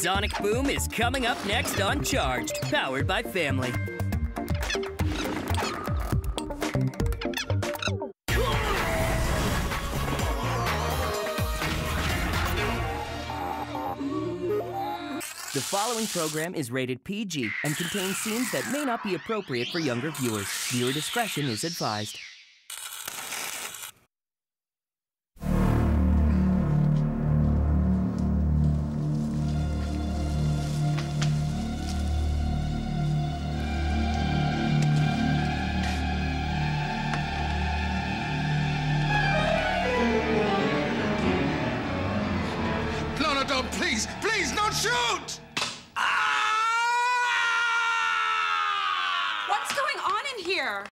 Sonic Boom is coming up next on Charged, powered by Family. The following program is rated PG and contains scenes that may not be appropriate for younger viewers. Viewer discretion is advised. No, don't, please, don't shoot! What's going on in here?